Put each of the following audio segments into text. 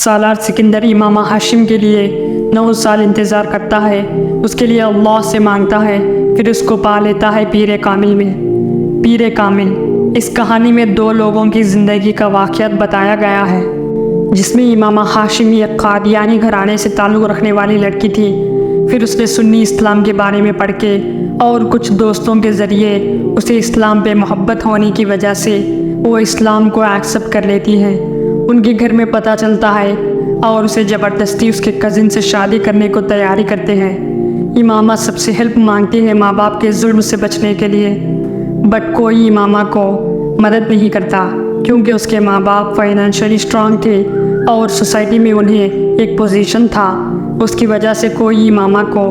سالار سکندر امامہ ہاشم کے لیے 9 سال انتظار کرتا ہے، اس کے لیے اللہ سے مانگتا ہے، پھر اس کو پا لیتا ہے پیر کامل میں۔ پیر کامل اس کہانی میں 2 لوگوں کی زندگی کا واقعات بتایا گیا ہے، جس میں امامہ ہاشم ایک قادیانی گھرانے سے تعلق رکھنے والی لڑکی تھی۔ پھر اس نے سنی اسلام کے بارے میں پڑھ کے اور کچھ دوستوں کے ذریعے اسے اسلام پہ محبت ہونے کی وجہ سے وہ اسلام کو ایکسیپٹ کر لیتی ہے۔ ان کے گھر میں پتہ چلتا ہے اور اسے زبردستی اس کے کزن سے شادی کرنے کو تیاری کرتے ہیں۔ امامہ سب سے ہیلپ مانگتی ہے ماں باپ کے ظلم سے بچنے کے لیے، بٹ کوئی امامہ کو مدد نہیں کرتا، کیونکہ اس کے ماں باپ فائنینشلی اسٹرانگ تھے اور سوسائٹی میں انہیں ایک پوزیشن تھا، اس کی وجہ سے کوئی امامہ کو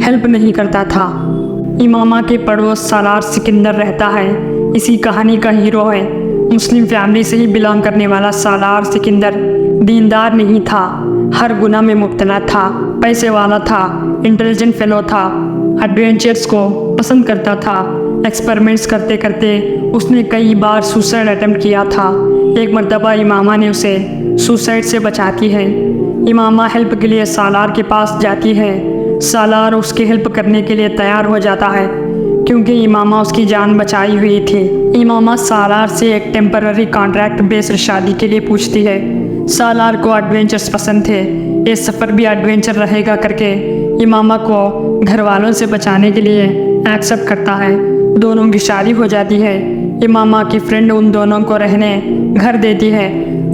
ہیلپ نہیں کرتا تھا۔ امامہ کے پڑوس سالار سکندر رہتا ہے، اسی کہانی کا ہیرو ہے۔ مسلم فیملی سے ہی بلانگ کرنے والا سالار سکندر دیندار نہیں تھا، ہر گناہ میں مبتلا تھا، پیسے والا تھا، انٹیلیجنٹ فیلو تھا، ایڈونچرز کو پسند کرتا تھا۔ ایکسپیریمنٹس کرتے کرتے اس نے کئی بار سوسائڈ اٹیمپٹ کیا تھا۔ ایک مرتبہ امامہ نے اسے سوسائڈ سے بچاتی ہے۔ امامہ ہیلپ کے لیے سالار کے پاس جاتی ہے۔ سالار اس کی ہیلپ کرنے کے لیے تیار ہو جاتا ہے، کیونکہ امامہ اس کی جان بچائی ہوئی تھی۔ امامہ سالار سے ایک ٹیمپرری کانٹریکٹ بیسڈ شادی کے لیے پوچھتی ہے۔ سالار کو ایڈونچرز پسند تھے، یہ سفر بھی ایڈونچر رہے گا کر کے امامہ کو گھر والوں سے بچانے کے لیے ایکسیپٹ کرتا ہے۔ دونوں کی شادی ہو جاتی ہے۔ امامہ کی فرینڈ ان دونوں کو رہنے گھر دیتی ہے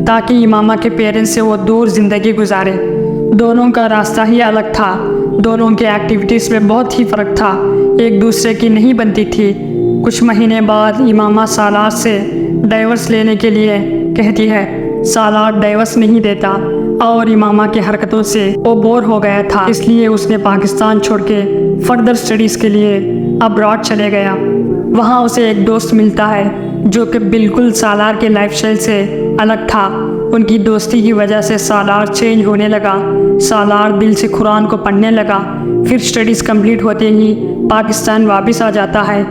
تاکہ امامہ کے پیرنٹس سے وہ دور زندگی گزارے۔ دونوں کا راستہ ہی الگ تھا، دونوں کے ایکٹیویٹیز میں بہت ہی فرق تھا، ایک دوسرے کی نہیں بنتی تھی۔ کچھ مہینے بعد امامہ سالار سے ڈائیورس لینے کے لیے کہتی ہے۔ سالار ڈائیورس نہیں دیتا اور امامہ کی حرکتوں سے وہ بور ہو گیا تھا، اس لیے اس نے پاکستان چھوڑ کے فردر سٹڈیز کے لیے ابراڈ چلے گیا۔ وہاں اسے ایک دوست ملتا ہے جو کہ بالکل سالار کے لائف اسٹائل سے الگ تھا۔ ان کی دوستی کی وجہ سے سالار چینج ہونے لگا، سالار دل سے قرآن کو پڑھنے لگا۔ پھر سٹڈیز کمپلیٹ ہوتے ہی پاکستان واپس آ جاتا ہے۔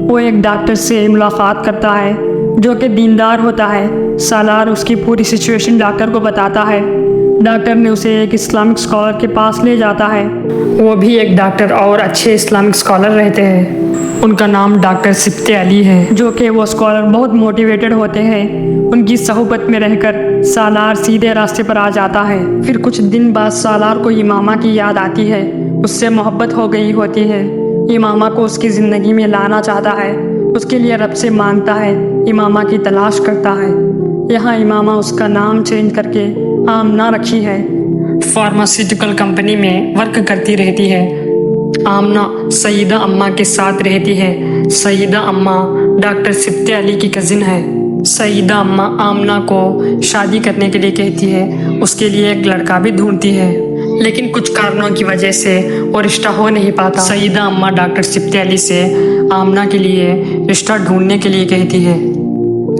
وہ ایک ڈاکٹر سے ملاقات کرتا ہے جو کہ دیندار ہوتا ہے۔ سالار اس کی پوری سچویشن ڈاکٹر کو بتاتا ہے۔ ڈاکٹر نے اسے ایک اسلامک اسکالر کے پاس لے جاتا ہے، وہ بھی ایک ڈاکٹر اور اچھے اسلامک اسکالر رہتے ہیں۔ ان کا نام ڈاکٹر سبت علی ہے، جو کہ وہ اسکالر بہت موٹیویٹڈ ہوتے ہیں۔ ان کی صحبت میں رہ کر سالار سیدھے راستے پر آ جاتا ہے۔ پھر کچھ دن بعد سالار کو امامہ کی یاد آتی ہے، اس سے محبت ہو گئی ہوتی ہے۔ امامہ کو اس کی زندگی میں لانا چاہتا ہے، اس کے لیے رب سے مانگتا ہے، امامہ کی تلاش کرتا ہے۔ یہاں امامہ اس کا نام چینج کر کے آمنہ رکھی ہے۔ فارماسیوٹیکل کمپنی میں ورک کرتی رہتی ہے۔ آمنہ سیدہ اماں کے ساتھ رہتی ہے۔ سیدہ اماں ڈاکٹر سبت علی کی کزن ہے۔ سیدہ اماں آمنہ کو شادی کرنے کے لیے کہتی ہے، اس کے لیے ایک لڑکا بھی ڈھونڈتی ہے، لیکن کچھ کارنوں کی وجہ سے وہ رشتہ ہو نہیں پاتا۔ سیدہ اماں ڈاکٹر سبت علی سے آمنہ کے لیے رشتہ ڈھونڈنے کے لیے کہتی ہے۔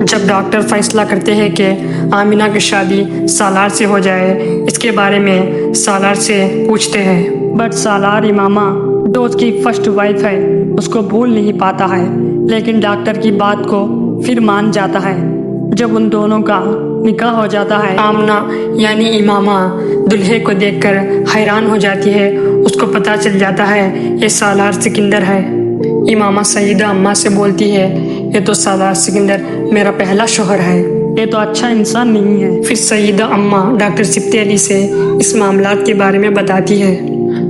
جب ڈاکٹر فیصلہ کرتے ہیں کہ آمنہ کی شادی سالار سے ہو جائے، اس کے بارے میں سالار سے پوچھتے ہیں، بٹ سالار امامہ جو اس کی فرسٹ وائف ہے اس کو بھول نہیں پاتا ہے، لیکن ڈاکٹر کی بات کو پھر مان جاتا ہے۔ جب ان دونوں کا نکاح ہو جاتا ہے، آمنہ یعنی امامہ دلہے کو دیکھ کر حیران ہو جاتی ہے، اس کو پتہ چل جاتا ہے یہ سالار سکندر ہے۔ امامہ سیدہ اماں سے بولتی ہے، یہ تو سالار سکندر میرا پہلا شوہر ہے، یہ تو اچھا انسان نہیں ہے۔ پھر سیدہ اماں ڈاکٹر سبت علی سے اس معاملات کے بارے میں بتاتی ہے۔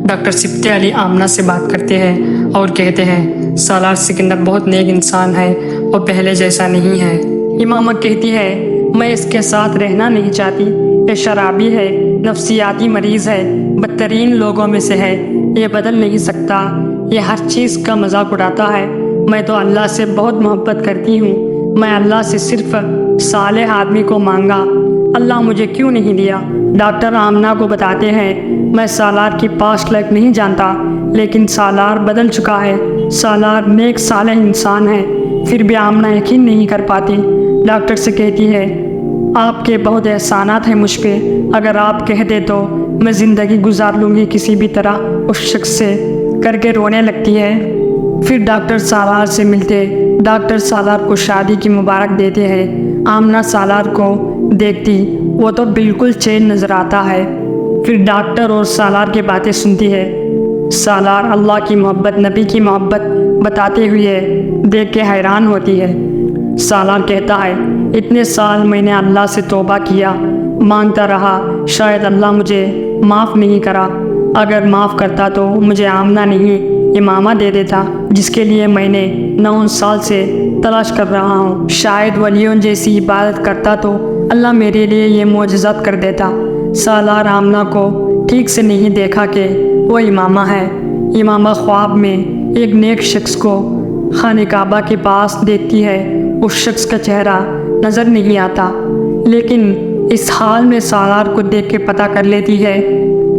ڈاکٹر سبت علی آمنہ سے بات کرتے ہیں اور کہتے ہیں، سالار سکندر بہت نیک انسان ہے، وہ پہلے جیسا نہیں ہے۔ امامہ کہتی ہے، میں اس کے ساتھ رہنا نہیں چاہتی، یہ شرابی ہے، نفسیاتی مریض ہے، بدترین لوگوں میں سے ہے، یہ بدل نہیں سکتا، یہ ہر چیز کا مذاق اڑاتا ہے۔ میں تو اللہ سے بہت محبت کرتی ہوں، میں اللہ سے صرف صالح آدمی کو مانگا، اللہ مجھے کیوں نہیں دیا۔ ڈاکٹر آمنہ کو بتاتے ہیں، میں سالار کی پاسٹ لائف نہیں جانتا، لیکن سالار بدل چکا ہے، سالار نیک صالح انسان ہے۔ پھر بھی آمنہ یقین نہیں کر پاتی، ڈاکٹر سے کہتی ہے، آپ کے بہت احسانات ہیں مجھ پہ، اگر آپ کہہ دے تو میں زندگی گزار لوں گی کسی بھی طرح اس شخص سے، کر کے رونے لگتی ہے۔ پھر ڈاکٹر سالار سے ملتے، ڈاکٹر سالار کو شادی کی مبارک دیتے ہیں۔ آمنہ سالار کو دیکھتی وہ تو بالکل چین نظر آتا ہے۔ پھر ڈاکٹر اور سالار کی باتیں سنتی ہے۔ سالار اللہ کی محبت، نبی کی محبت بتاتے ہوئے دیکھ کے حیران ہوتی ہے۔ سالار کہتا ہے اتنے سال میں نے اللہ سے توبہ کیا، مانگتا رہا، شاید اللہ مجھے معاف نہیں کرا، اگر معاف کرتا تو مجھے آمنہ نہیں امامہ دے دیتا جس کے لیے میں نے 9 سال سے تلاش کر رہا ہوں، شاید ولیوں جیسی عبادت کرتا تو اللہ میرے لیے یہ معجزات کر دیتا۔ سالار آمنہ کو ٹھیک سے نہیں دیکھا کہ وہ امامہ ہے۔ امامہ خواب میں ایک نیک شخص کو خانہ کعبہ کے پاس دیکھتی ہے۔ اس شخص کا چہرہ نظر نہیں آتا، لیکن اس حال میں سالار کو دیکھ کے پتہ کر لیتی ہے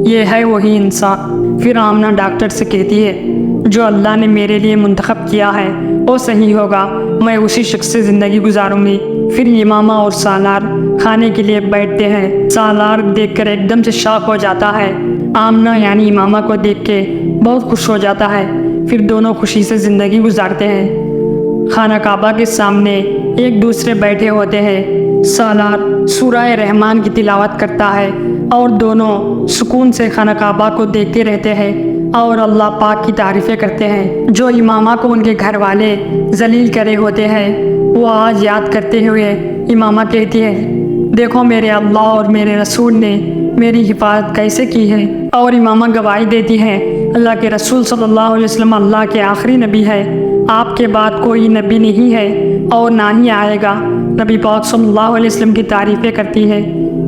یہ ہے وہی انسان۔ پھر آمنہ ڈاکٹر سے کہتی ہے جو اللہ نے میرے لیے منتخب کیا ہے وہ صحیح ہوگا، میں اسی شخص سے زندگی گزاروں گی۔ پھر امامہ اور سالار کھانے کے لیے بیٹھتے ہیں۔ سالار دیکھ کر ایک دم سے شاک ہو جاتا ہے۔ آمنہ یعنی امامہ کو دیکھ کے بہت خوش ہو جاتا ہے۔ پھر دونوں خوشی سے زندگی گزارتے ہیں۔ خانہ کعبہ کے سامنے ایک دوسرے بیٹھے ہوتے ہیں۔ سالار سورہ رحمان کی تلاوت کرتا ہے اور دونوں سکون سے خانہ کعبہ کو دیکھتے رہتے ہیں اور اللہ پاک کی تعریفیں کرتے ہیں جو امامہ کو ان کے گھر والے ذلیل کرے ہوتے ہیں۔ وہ آج یاد کرتے ہوئے امامہ کہتی ہے دیکھو میرے اللہ اور میرے رسول نے میری حفاظت کیسے کی ہے، اور امامہ گواہی دیتی ہے اللہ کے رسول صلی اللہ علیہ وسلم اللہ کے آخری نبی ہے، آپ کے بعد کوئی نبی نہیں ہے اور نہ ہی آئے گا۔ نبی پاک صلی اللہ علیہ وسلم کی تعریفیں کرتی ہے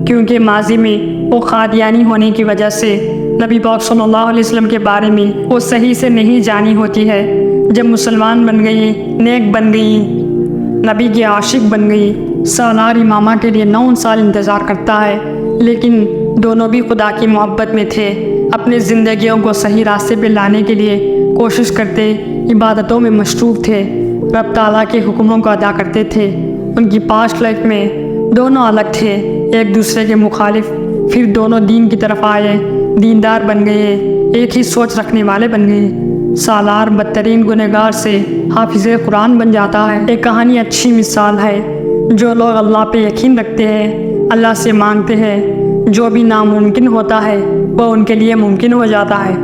کیونکہ ماضی میں وہ قادیانی ہونے کی وجہ سے نبی پاک صلی اللہ علیہ وسلم کے بارے میں وہ صحیح سے نہیں جانی ہوتی ہے۔ جب مسلمان بن گئی، نیک بن گئی، نبی کی عاشق بن گئی، سالار امامہ کے لیے 9 سال انتظار کرتا ہے، لیکن دونوں بھی خدا کی محبت میں تھے، اپنی زندگیوں کو صحیح راستے پہ لانے کے لیے کوشش کرتے، عبادتوں میں مصروف تھے، رب تعالیٰ کے حکموں کو ادا کرتے تھے۔ ان کی پاسٹ لائف میں دونوں الگ تھے، ایک دوسرے کے مخالف، پھر دونوں دین کی طرف آئے، دیندار بن گئے، ایک ہی سوچ رکھنے والے بن گئے۔ سالار بدترین گنہگار سے حافظ قرآن بن جاتا ہے۔ ایک کہانی اچھی مثال ہے، جو لوگ اللہ پہ یقین رکھتے ہیں، اللہ سے مانگتے ہیں، جو بھی ناممکن ہوتا ہے وہ ان کے لیے ممکن ہو جاتا ہے۔